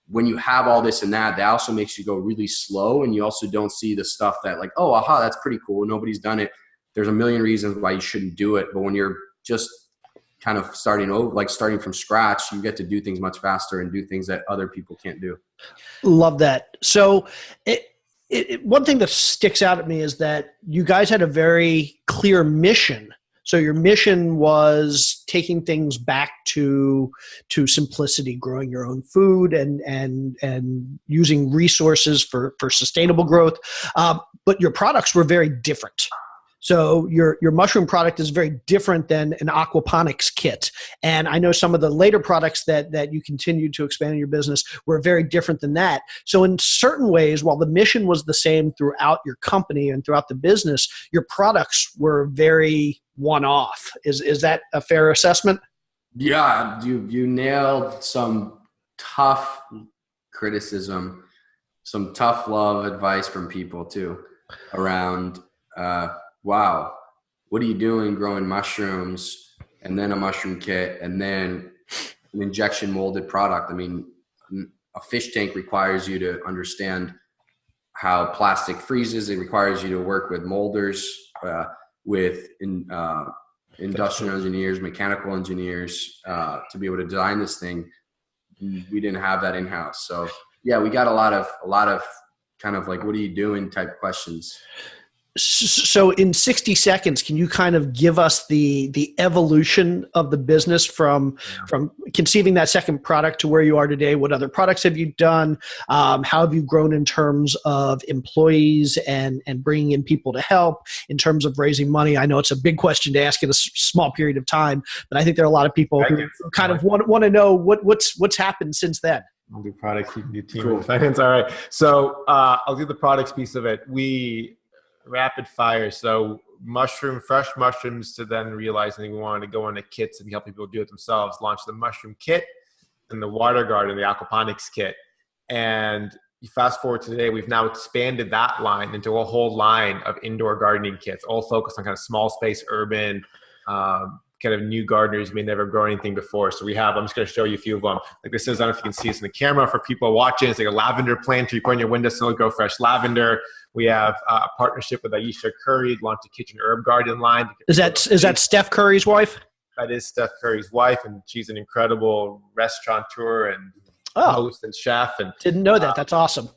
when you have all this and that also makes you go really slow, and you also don't see the stuff that like, oh, aha, that's pretty cool. Nobody's done it. There's a million reasons why you shouldn't do it. But when you're just kind of starting over, like starting from scratch, you get to do things much faster and do things that other people can't do. Love that. So one thing that sticks out at me is that you guys had a very clear mission. So your mission was taking things back to simplicity, growing your own food and using resources for sustainable growth. But your products were very different. So your mushroom product is very different than an aquaponics kit. And I know some of the later products that you continued to expand in your business were very different than that. So in certain ways, while the mission was the same throughout your company and throughout the business, your products were very one-off. Is that a fair assessment? Yeah, you nailed some tough criticism, some tough love advice from people too around wow, what are you doing growing mushrooms and then a mushroom kit and then an injection molded product? I mean, a fish tank requires you to understand how plastic freezes. It requires you to work with molders, with industrial engineers, mechanical engineers, to be able to design this thing. We didn't have that in-house. So yeah, we got a lot of kind of like, what are you doing type questions. So in 60 seconds, can you kind of give us the evolution of the business from conceiving that second product to where you are today? What other products have you done? How have you grown in terms of employees and bringing in people to help, in terms of raising money? I know it's a big question to ask in a small period of time, but I think there are a lot of people who kind of want to know what's happened since then. I'll do products, you can do team and finance. All right. So I'll do the products piece of it. Rapid fire. So fresh mushrooms, to then realizing we wanted to go into kits and help people do it themselves. Launched the mushroom kit and the water garden, the aquaponics kit. And you fast forward to today, we've now expanded that line into a whole line of indoor gardening kits, all focused on kind of small space, urban, kind of new gardeners who may never grow anything before. So I'm just going to show you a few of them. Like this is, I don't know if you can see this in the camera for people watching. It's like a lavender plant. You put on your windowsill, grow fresh lavender. We have a partnership with Aisha Curry, launched a kitchen herb garden line. Is that Steph Curry's wife? That is Steph Curry's wife, and she's an incredible restaurateur and host and chef. And didn't know that. That's awesome.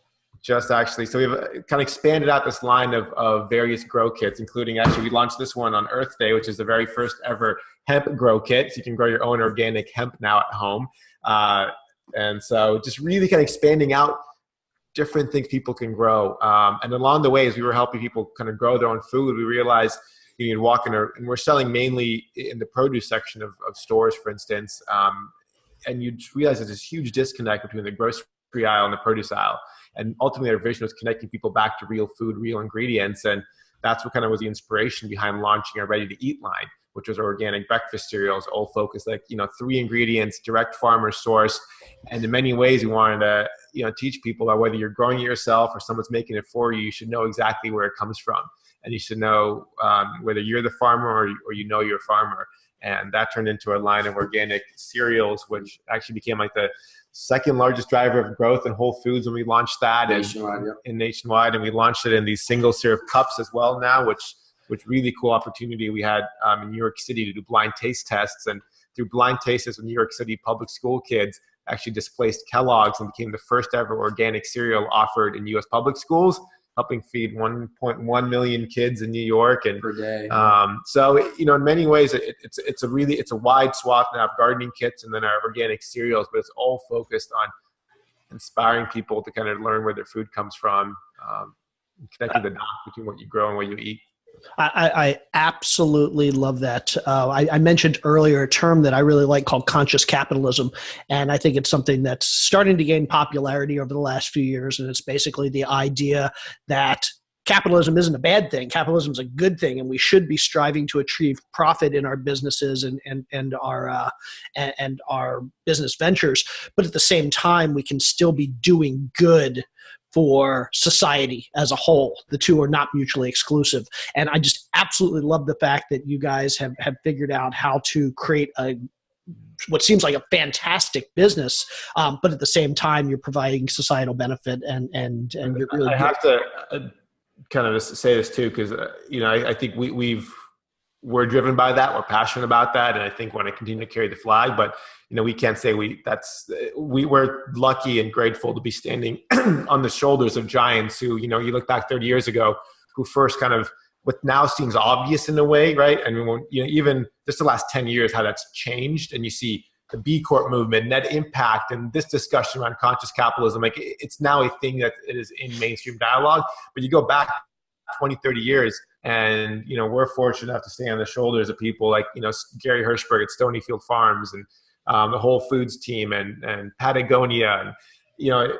Just actually, so we've kind of expanded out this line of various grow kits, including actually we launched this one on Earth Day, which is the very first ever hemp grow kit. So you can grow your own organic hemp now at home. And so just really kind of expanding out different things people can grow. And along the way, as we were helping people kind of grow their own food, we realized you can walk in, and we're selling mainly in the produce section of stores, for instance. And you realize there's this huge disconnect between the grocery aisle and the produce aisle. And ultimately, our vision was connecting people back to real food, real ingredients. And that's what kind of was the inspiration behind launching our ready-to-eat line, which was our organic breakfast cereals, all focused, 3 ingredients, direct farmer source. And in many ways, we wanted to, teach people that whether you're growing it yourself or someone's making it for you, you should know exactly where it comes from. And you should know whether you're the farmer or you're a farmer. And that turned into a line of organic cereals, which actually became like the second largest driver of growth in Whole Foods when we launched that nationwide. And we launched it in these single serve cups as well now, which really cool opportunity we had in New York City to do blind taste tests. And through blind taste tests with New York City public school kids, actually displaced Kellogg's and became the first ever organic cereal offered in U.S. public schools, helping feed 1.1 million kids in New York and per day. So in many ways, it's a wide swath now of gardening kits and then our organic cereals, but it's all focused on inspiring people to kind of learn where their food comes from, connecting the dots between what you grow and what you eat. I absolutely love that. I mentioned earlier a term that I really like called conscious capitalism. And I think it's something that's starting to gain popularity over the last few years. And it's basically the idea that capitalism isn't a bad thing. Capitalism is a good thing. And we should be striving to achieve profit in our businesses and our business ventures. But at the same time, we can still be doing good for society as a whole. The two are not mutually exclusive. And I just absolutely love the fact that you guys have figured out how to create a what seems like a fantastic business, but at the same time, you're providing societal benefit and you're really. I have to kind of say this too, because I think we're driven by that. We're passionate about that, and I think want to continue to carry the flag. But we can't say we're lucky and grateful to be standing on the shoulders of giants who you look back 30 years ago, who first kind of what now seems obvious in a way, right? And even just the last 10 years, how that's changed, and you see the B Corp movement, net impact, and this discussion around conscious capitalism, like it's now a thing that is in mainstream dialogue. But you go back 20, 30 years, and we're fortunate enough to stand on the shoulders of people like Gary Hirshberg at Stonyfield Farms, and the Whole Foods team, and Patagonia, and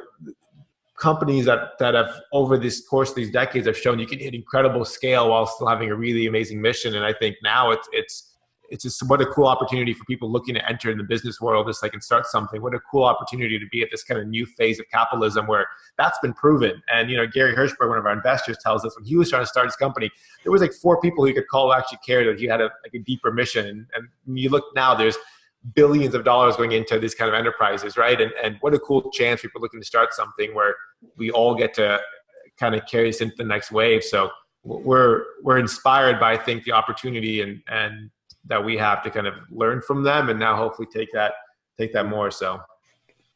companies that have over this course of these decades have shown you can hit incredible scale while still having a really amazing mission. And I think now it's just what a cool opportunity for people looking to enter in the business world, just like and start something. What a cool opportunity to be at this kind of new phase of capitalism where that's been proven. And Gary Hirshberg, one of our investors, tells us when he was trying to start his company, there was like 4 people he could call who actually cared that he had a deeper mission. And when you look now, there's billions of dollars going into these kind of enterprises, right? And what a cool chance people looking to start something where we all get to kind of carry this into the next wave. So we're inspired by, I think, the opportunity and that we have to kind of learn from them, and now hopefully take that more. So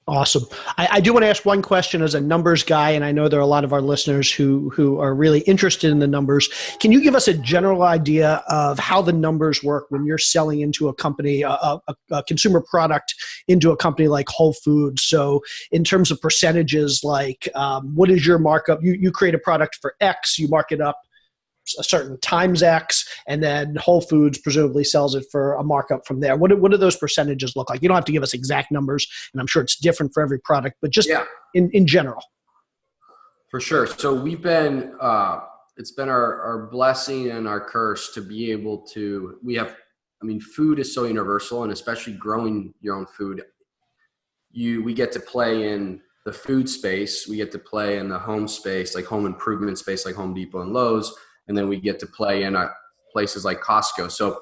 awesome. I do want to ask one question as a numbers guy, and I know there are a lot of our listeners who are really interested in the numbers. Can you give us a general idea of how the numbers work when you're selling into a company, a consumer product into a company like Whole Foods? So in terms of percentages, like what is your markup? You create a product for X, you mark it up a certain times X, and then Whole Foods presumably sells it for a markup from there. What do those percentages look like? You don't have to give us exact numbers, and I'm sure it's different for every product, but just in general. For sure. So we've been, it's been our blessing and our curse to be able to, food is so universal, and especially growing your own food, we get to play in the food space, we get to play in the home space, like home improvement space, like Home Depot and Lowe's. And then we get to play in places like Costco. So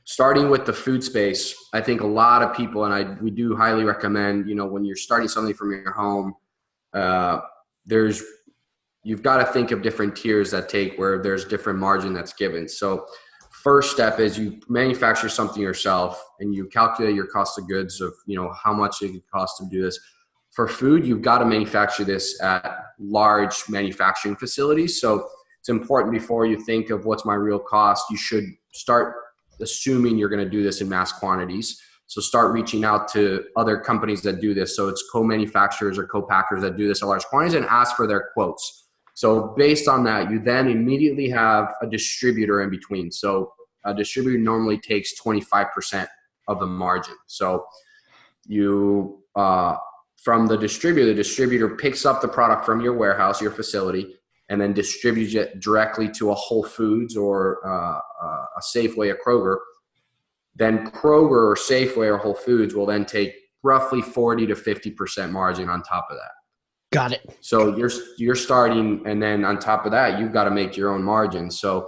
starting with the food space, I think a lot of people, and we do highly recommend, when you're starting something from your home, you've got to think of different tiers where there's different margin that's given. So first step is you manufacture something yourself and you calculate your cost of goods of, how much it costs to do this. For food, you've got to manufacture this at large manufacturing facilities. So it's important before you think of what's my real cost, you should start assuming you're going to do this in mass quantities. So start reaching out to other companies that do this. So it's co-manufacturers or co-packers that do this at large quantities and ask for their quotes. So based on that, you then immediately have a distributor in between. So a distributor normally takes 25% of the margin. So you, from the distributor picks up the product from your warehouse, your facility, and then distributes it directly to a Whole Foods or a Safeway, a Kroger. Then Kroger or Safeway or Whole Foods will then take roughly 40 to 50% margin on top of that. Got it. So you're starting, and then on top of that, you've got to make your own margin. So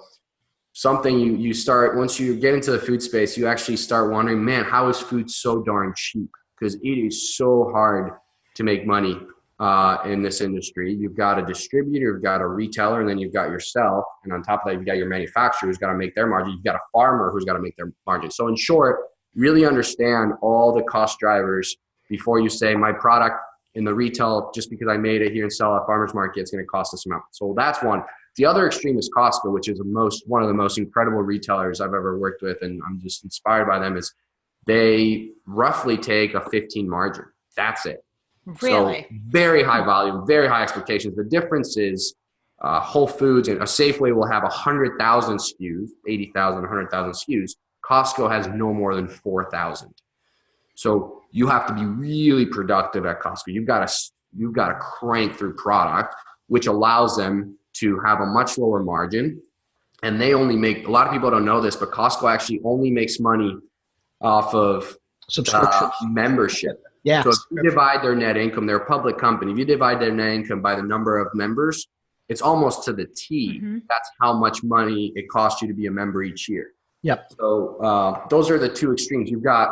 something you start, once you get into the food space, you actually start wondering, man, how is food so darn cheap? Because it is so hard to make money in this industry. You've got a distributor, you've got a retailer, and then you've got yourself. And on top of that, you've got your manufacturer who's got to make their margin. You've got a farmer who's got to make their margin. So in short, really understand all the cost drivers before you say my product in the retail, just because I made it here and sell at farmer's market, it's going to cost this amount. So that's one. The other extreme is Costco, which is one of the most incredible retailers I've ever worked with. And I'm just inspired by them. Is they roughly take a 15 margin. That's it. Really? So very high volume, very high expectations. The difference is Whole Foods and a Safeway will have 100,000 SKUs, 80,000, 100,000 SKUs. Costco has no more than 4,000. So you have to be really productive at Costco. You've got to crank through product, which allows them to have a much lower margin. And they only make, a lot of people don't know this, but Costco actually only makes money off of membership. Yeah. So if you divide their net income, they're a public company. If you divide their net income by the number of members, it's almost to the T. Mm-hmm. That's how much money it costs you to be a member each year. Yep. So those are the two extremes. You've got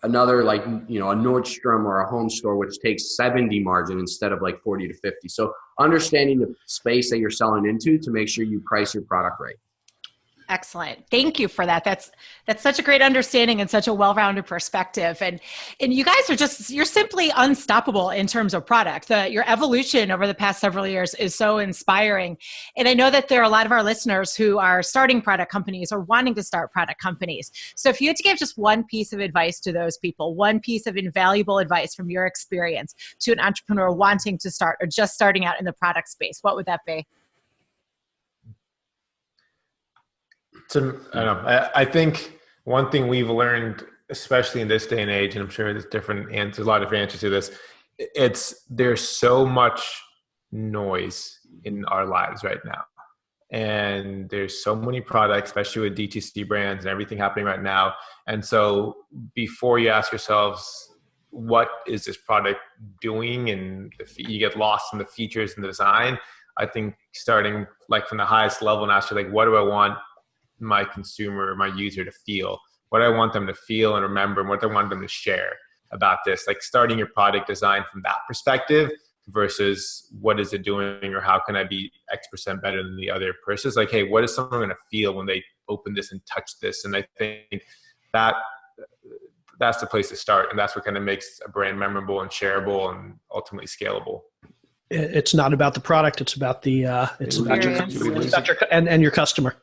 another like, you know, a Nordstrom or a home store, which takes 70 margin instead of like 40 to 50. So understanding the space that you're selling into to make sure you price your product right. Excellent. Thank you for that. That's such a great understanding and such a well-rounded perspective. And you guys are you're simply unstoppable in terms of product. Your evolution over the past several years is so inspiring. And I know that there are a lot of our listeners who are starting product companies or wanting to start product companies. So if you had to give just one piece of advice to those people, one piece of invaluable advice from your experience to an entrepreneur wanting to start or just starting out in the product space, what would that be? So, I don't know. I think one thing we've learned, especially in this day and age, and I'm sure there's different answers, a lot of different answers to this. There's so much noise in our lives right now, and there's so many products, especially with DTC brands and everything happening right now. And so, before you ask yourselves, what is this product doing, and you get lost in the features and the design, I think starting like from the highest level and ask you like, what do I want my consumer, my user to feel, what I want them to feel and remember, and what I want them to share about this. Like starting your product design from that perspective versus what is it doing or how can I be X% better than the other person. It's like, hey, what is someone going to feel when they open this and touch this? And I think that's the place to start. And that's what kind of makes a brand memorable and shareable and ultimately scalable. It's not about the product. It's about and your customer.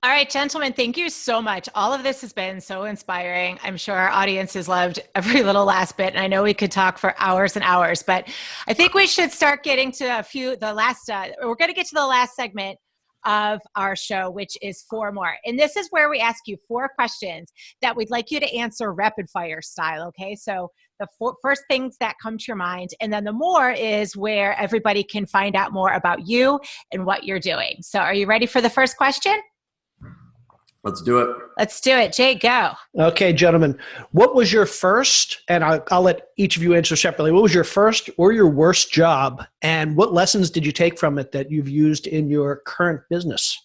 All right, gentlemen, thank you so much. All of this has been so inspiring. I'm sure our audience has loved every little last bit. And I know we could talk for hours and hours, but I think we should start getting to we're going to get to the last segment of our show, which is 4 more. And this is where we ask you 4 questions that we'd like you to answer rapid fire style. Okay. So the first things that come to your mind, and then the more is where everybody can find out more about you and what you're doing. So are you ready for the first question? Let's do it. Let's do it. Jay, go. Okay, gentlemen. What was your first, and I'll let each of you answer separately, what was your first or your worst job, and what lessons did you take from it that you've used in your current business?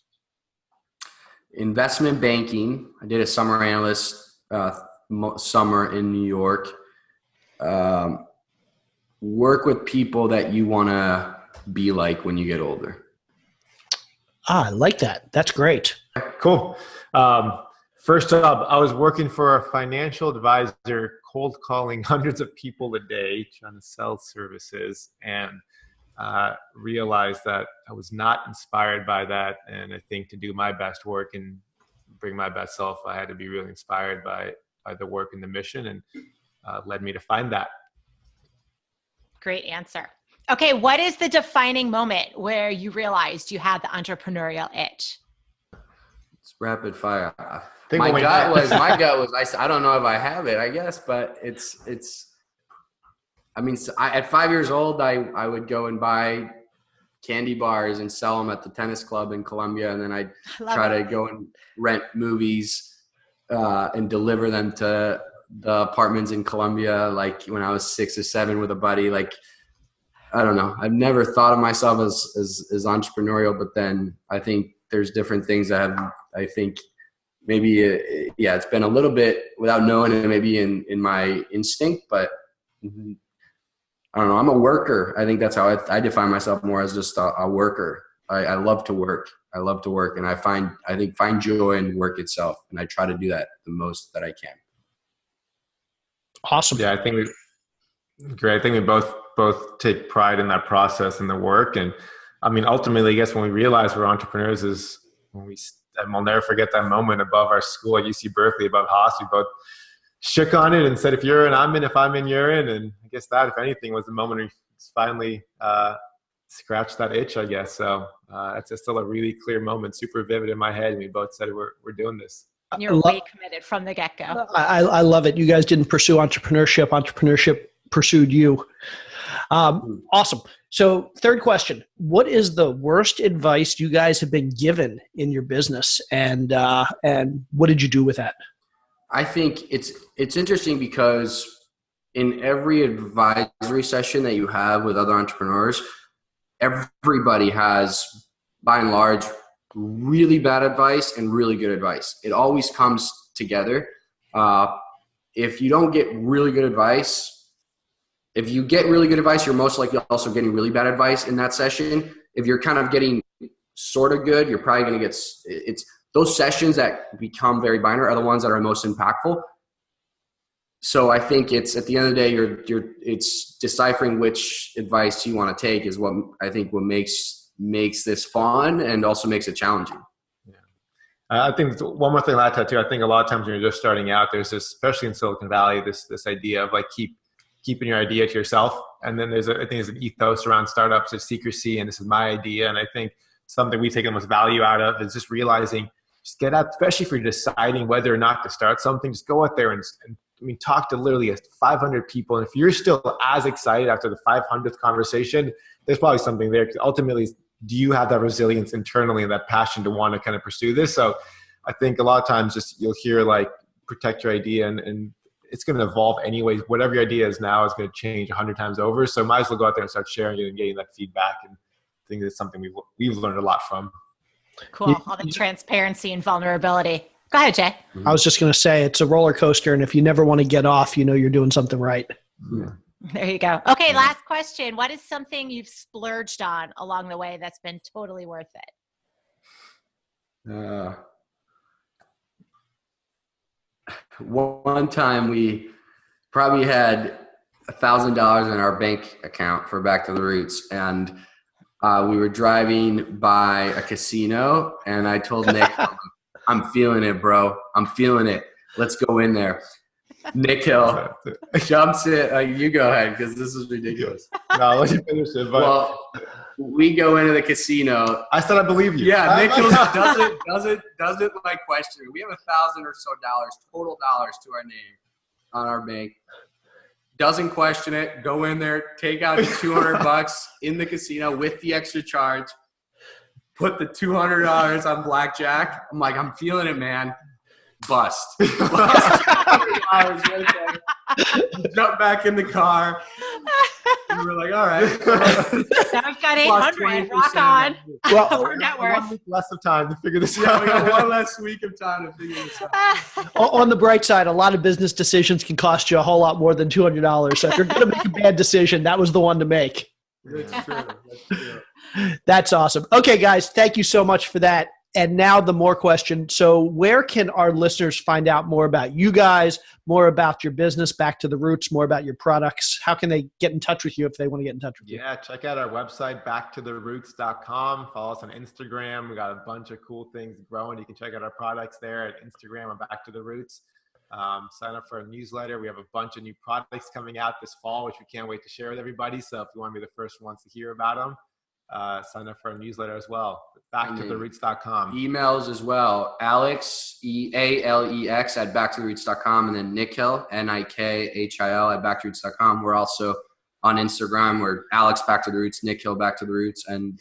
Investment banking. I did a summer analyst summer in New York. Work with people that you want to be like when you get older. I like that. That's great. Cool. First job, I was working for a financial advisor, cold calling hundreds of people a day, trying to sell services, and realized that I was not inspired by that. And I think to do my best work and bring my best self, I had to be really inspired by the work and the mission, and led me to find that. Great answer. Okay, what is the defining moment where you realized you had the entrepreneurial itch? It's rapid fire. My gut was, I don't know if I have it, I guess, but at 5 years old, I would go and buy candy bars and sell them at the tennis club in Colombia. And then I'd try to go and rent movies and deliver them to the apartments in Colombia. Like when I was 6 or 7 with a buddy, like, I don't know. I've never thought of myself as entrepreneurial, but then I think there's different things that I think maybe, it's been a little bit without knowing it, maybe in my instinct, but I don't know. I'm a worker. I think that's how I define myself, more as just a worker. I love to work. And I find joy in work itself. And I try to do that the most that I can. Awesome. Yeah, I think we both take pride in that process and the work. And I mean, ultimately, I guess when we realize we're entrepreneurs is when and we'll never forget that moment above our school at UC Berkeley, above Haas. We both shook on it and said, if you're in, I'm in. If I'm in, you're in. And I guess that, if anything, was the moment we finally scratched that itch, I guess. So it's still a really clear moment, super vivid in my head. And we both said, we're doing this. You're way committed from the get-go. I love it. You guys didn't pursue entrepreneurship. Entrepreneurship pursued you. Awesome. So 3rd question, what is the worst advice you guys have been given in your business, and what did you do with that? I think it's interesting because in every advisory session that you have with other entrepreneurs, everybody has, by and large, really bad advice and really good advice. It always comes together. if you don't get really good advice, if you get really good advice, you're most likely also getting really bad advice in that session. If you're kind of getting sort of good, you're probably going to get, it's those sessions that become very binary are the ones that are most impactful. So I think it's, at the end of the day, it's deciphering which advice you want to take is what I think what makes this fun and also makes it challenging. I think one more thing like that too. I think a lot of times when you're just starting out, there's this, especially in Silicon Valley, this idea of like keeping your idea to yourself. And then I think there's an ethos around startups of secrecy, and this is my idea. And I think something we take the most value out of is just realizing, just get out, especially if you're deciding whether or not to start something, just go out there and talk to literally 500 people. And if you're still as excited after the 500th conversation, there's probably something there. Because ultimately, do you have that resilience internally and that passion to want to kind of pursue this? So I think a lot of times just you'll hear like protect your idea, and it's going to evolve anyways. Whatever your idea is now is going to change 100 times over. So might as well go out there and start sharing it and getting that feedback. And I think it's something we've learned a lot from. Cool. All the transparency and vulnerability. Go ahead, Jay. I was just going to say it's a roller coaster, and if you never want to get off, you know you're doing something right. Yeah. There you go. Okay, last question. What is something you've splurged on along the way that's been totally worth it? One time we probably had $1,000 in our bank account for Back to the Roots, and we were driving by a casino, and I told Nick, I'm feeling it, bro. I'm feeling it. Let's go in there. Nikhil jumps in. You go ahead, because this is ridiculous. No, let you finish it. But well, we go into the casino. I said I believe you. Yeah, Nikhil doesn't like question it. We have $1,000 or so total dollars to our name on our bank. Doesn't question it. Go in there, take out $200 in the casino with the extra charge. Put the $200 on blackjack. I'm like, I'm feeling it, man. Bust. $200 right there. Jump back in the car. And we're like, all right. Now we've got 800. Rock on. Well, Our net worth. 1 week less of time to figure this Yeah, out. we got one less week of time to figure this out. On the bright side, a lot of business decisions can cost you a whole lot more than $200. So if you're going to make a bad decision, that was the one to make. That's true. That's true. That's awesome. Okay, guys, thank you so much for that. And now the more question. So where can our listeners find out more about you guys, more about your business, Back to the Roots, more about your products? How can they get in touch with you if they want to get in touch with you? Yeah, check out our website, backtotheroots.com. Follow us on Instagram. We got a bunch of cool things growing. You can check out our products there at Instagram and Back to the Roots. Sign up for our newsletter. We have a bunch of new products coming out this fall, which we can't wait to share with everybody. So if you want to be the first ones to hear about them, sign up for our newsletter as well. Backtotheroots.com. Emails as well. Alex, EALEX at backtotheroots.com, and then Nikhil, NIKHIL at backtotheroots.com. We're also on Instagram. We're Alex Back to the Roots, Nikhil Back to the Roots, and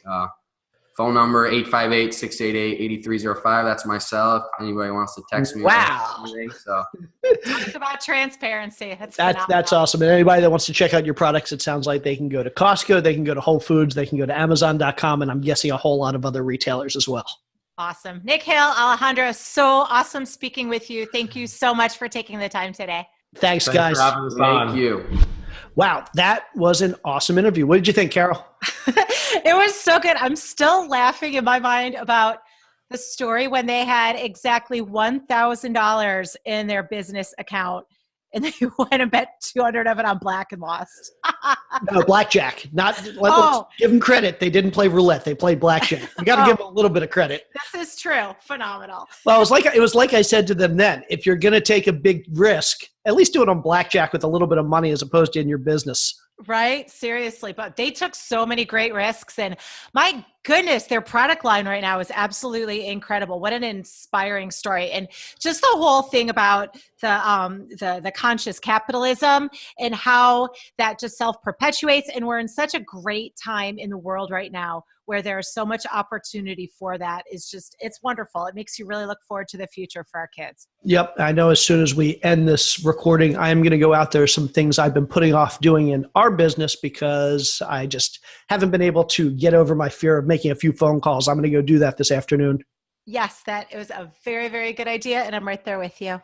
phone number 858-688-8305. That's my cell. If anybody wants to text me. Wow. So Talk about transparency. That's awesome. And anybody that wants to check out your products, it sounds like they can go to Costco, they can go to Whole Foods, they can go to Amazon.com, and I'm guessing a whole lot of other retailers as well. Awesome. Nikhil, Alejandro, so awesome speaking with you. Thank you so much for taking the time today. Thanks guys. For having us on. thank you. Wow, that was an awesome interview. What did you think, Carol? It was so good. I'm still laughing in my mind about the story when they had exactly $1,000 in their business account and they went and bet 200 of it on black and lost. No, blackjack. Let's give them credit. They didn't play roulette. They played blackjack. You got to give them a little bit of credit. This is true. Phenomenal. Well, it was like I said to them then, if you're going to take a big risk, at least do it on blackjack with a little bit of money as opposed to in your business. Right? Seriously. But they took so many great risks, and my goodness, their product line right now is absolutely incredible. What an inspiring story. And just the whole thing about the conscious capitalism and how that just self-perpetuates. And we're in such a great time in the world right now where there's so much opportunity for that. It's wonderful. It makes you really look forward to the future for our kids. Yep. I know as soon as we end this recording, I am going to go out there. Some things I've been putting off doing in our business because I just haven't been able to get over my fear of making a few phone calls. I'm going to go do that this afternoon. Yes, that was a very, very good idea. And I'm right there with you.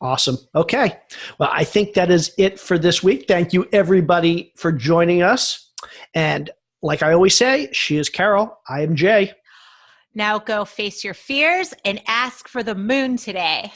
Awesome. Okay. Well, I think that is it for this week. Thank you, everybody, for joining us. And like I always say, she is Carol. I am Jay. Now go face your fears and ask for the moon today.